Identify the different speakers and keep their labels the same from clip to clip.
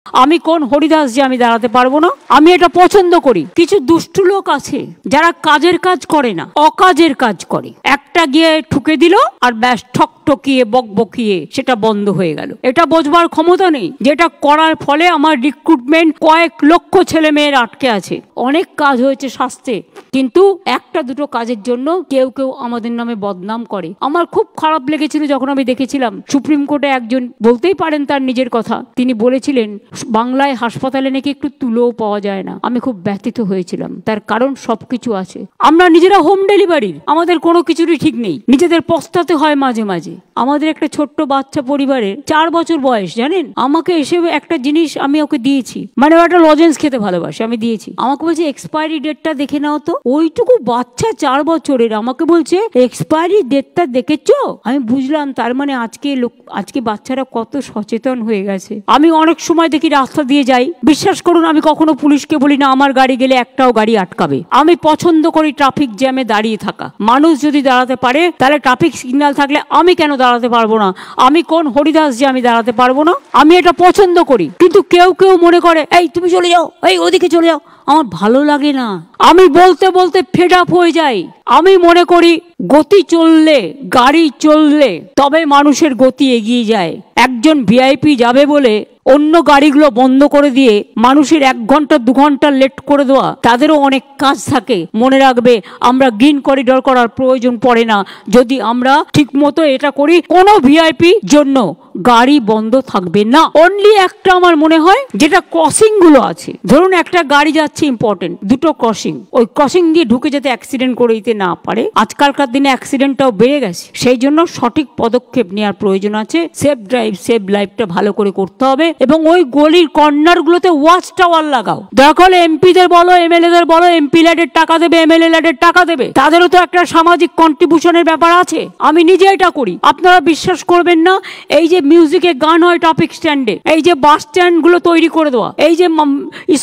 Speaker 1: আমি কোন হরিদাস যে আমি দাঁড়াতে পারবো না? আমি এটা পছন্দ করি। কিছু দুষ্টু লোক আছে যারা কাজের কাজ করে না, অকাজের কাজ করে। একটা গিয়ে ঠুকে দিল আর ব্যাস ঠকঠকিয়ে বকবকিয়ে সেটা বন্ধ হয়ে গেল। এটা বোঝবার ক্ষমতা নেই যেটা করার ফলে আমার রিক্রুটমেন্ট কয়েক লক্ষ ছেলে মেয়ের আটকে আছে। অনেক কাজ হয়েছে স্বাস্থ্যে, কিন্তু একটা দুটো কাজের জন্য কেউ কেউ আমাদের নামে বদনাম করে। আমার খুব খারাপ লেগেছিল যখন আমি দেখেছিলাম সুপ্রিম কোর্টে একজন, বলতেই পারেন তার নিজের কথা, তিনি বলেছিলেন বাংলায় হাসপাতালে নাকি একটু তুলোও পাওয়া যায় না। আমি খুব ব্যথিত হয়েছিলাম, তার কারণ সবকিছু আছে। আমরা নিজেরা হোম ডেলিভারির, আমাদের কোনো কিছুরই ঠিক নেই, নিজেদের পস্তাতে হয় মাঝে মাঝে। আমাদের একটা ছোট্ট বাচ্চা পরিবারের 4 বছর বয়স, জানেন, আমাকে এসে একটা জিনিস আমি ওকে দিয়েছি, মানে একটা লজেন্স খেতে ভালোবাসে, আমি দিয়েছি। আমাকে বলছে এক্সপায়ারি ডেটটা দেখে নাও তো। ওইটুকু বাচ্চা 4 বছরের আমাকে বলছে এক্সপায়ারি ডেটটা দেখেছো? আমি বুঝলাম তার মানে আজকে বাচ্চারা কত সচেতন হয়ে গেছে। আমি অনেক সময় দেখি রাস্তা দিয়ে যাই, বিশ্বাস করুন আমি কখনো পুলিশকে বলি না আমার গাড়ি গেলে একটাও গাড়ি আটকাবে। আমি পছন্দ করি ট্রাফিক জ্যামে দাঁড়িয়ে থাকা। মানুষ যদি দাঁড়াতে পারে তাহলে ট্রাফিক সিগন্যাল থাকলে আমি কেন দাঁড়াতে পারবো না? আমি কোন হরিদাস যে আমি দাঁড়াতে পারবো না? আমি এটা পছন্দ করি। কিন্তু কেউ কেউ মনে করে এই তুমি চলে যাও, এই ওদিকে চলে যাও। আমার ভালো লাগে না, আমি বলতে বলতে ফেড আপ হয়ে যাই। আমি মনে করি গতি চললে, গাড়ি চললে তবে মানুষের গতি এগিয়ে যায়। একজন ভিআইপি যাবে বলে অন্য গাড়িগুলো বন্ধ করে দিয়ে মানুষের 1 ঘন্টা 2 ঘন্টা লেট করে দেওয়া, তাদেরও অনেক কাজ থাকে। মনে রাখবে আমরা গ্রিন করিডোর করার প্রয়োজন পড়ে না যদি আমরা ঠিক মতো এটা করি। কোনো ভিআইপি জন্য গাড়ি বন্ধ থাকবে না। অনলি একটা আমার মনে হয় যেটা ক্রসিং গুলো আছে, ধরুন একটা গাড়ি যাচ্ছে ইম্পর্টেন্ট, 2টো ক্রসিং, ওই ক্রসিং দিয়ে ঢুকে যেতে অ্যাক্সিডেন্ট করে দিতে না পারে। আজকালকার দিনে অ্যাক্সিডেন্টটাও বেড়ে গেছে, সেই জন্য সঠিক পদক্ষেপ নেওয়ার প্রয়োজন আছে। সেফ ড্রাইভ সেভ লাইফটা ভালো করে করতে হবে এবং ওই গলির কর্নার গুলোতে ওয়াচ টাওয়ার লাগাও। দরকার হলে এমপিদের বলো, এমএলএদের বলো, এমপি ল্যাডের টাকা দেবে, এমএলএ ল্যাডের টাকা দেবে, তাদেরও তো একটা সামাজিক কন্ট্রিবিউশনের ব্যাপার আছে। আমি নিজে এটা করি, আপনারা বিশ্বাস করবেন না। এই যে মিউজিকে গান হয় ট্রাফিক স্ট্যান্ডে, এই যে বাস স্ট্যান্ড গুলো তৈরি করে দেওয়া, এই যে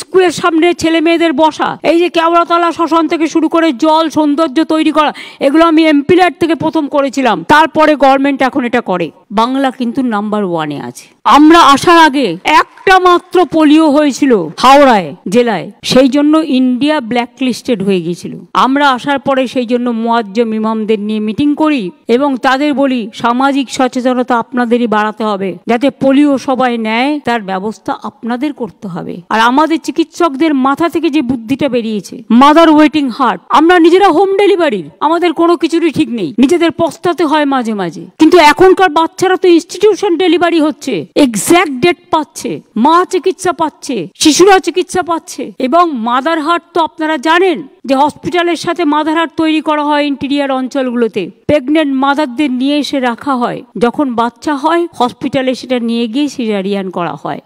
Speaker 1: স্কুলের সামনে ছেলে মেয়েদের বসা, এই যে কেওড়াতলা শ্মশান থেকে শুরু করে জল সৌন্দর্য তৈরি করা, এগুলো আমি এমপি ল্যাড থেকে প্রথম করেছিলাম, তারপরে গভর্নমেন্ট এখন এটা করে। বাংলা কিন্তু নাম্বার 1-এ আছে। আমরা আসার আগে একটা মাত্র পোলিও হয়েছিল হাওড়ায় জেলায়, সেই জন্য ইন্ডিয়া ব্ল্যাক লিস্টেড হয়ে গিয়েছিল। আমরা আসার পরে সেই জন্য মুয়াজ্জম ইমামদের নিয়ে মিটিং করি এবং তাদের বলি সামাজিক সচেতনতা আপনাদেরই বাড়াতে হবে, যাতে পোলিও সবাই নেয় তার ব্যবস্থা আপনাদের করতে হবে। আর আমাদের চিকিৎসকদের মাথা থেকে যে বুদ্ধিটা বেরিয়েছে, মাদার ওয়েটিং হার্ট, আমরা নিজেরা হোম ডেলিভারির, আমাদের কোনো কিছুরই ঠিক নেই, নিজেদের পস্তাতে হয় মাঝে মাঝে। কিন্তু এখনকার বাচ্চারা তো ইনস্টিটিউশন ডেলিভারি হচ্ছে, এক্স্যাক্ট ডেট পাচ্ছে, মা চিকিৎসা পাচ্ছে, শিশুরা চিকিৎসা পাচ্ছে। এবং মাদার হার্ট তো আপনারা জানেন যে হসপিটালের সাথে মাদার হার্ট তৈরি করা হয় ইন্টেরিয়ার অঞ্চলগুলোতে। প্রেগনেন্ট মাদারদের নিয়ে এসে রাখা হয়, যখন বাচ্চা হয় হসপিটালে সেটা নিয়ে গিয়ে সিজারিয়ান করা হয়।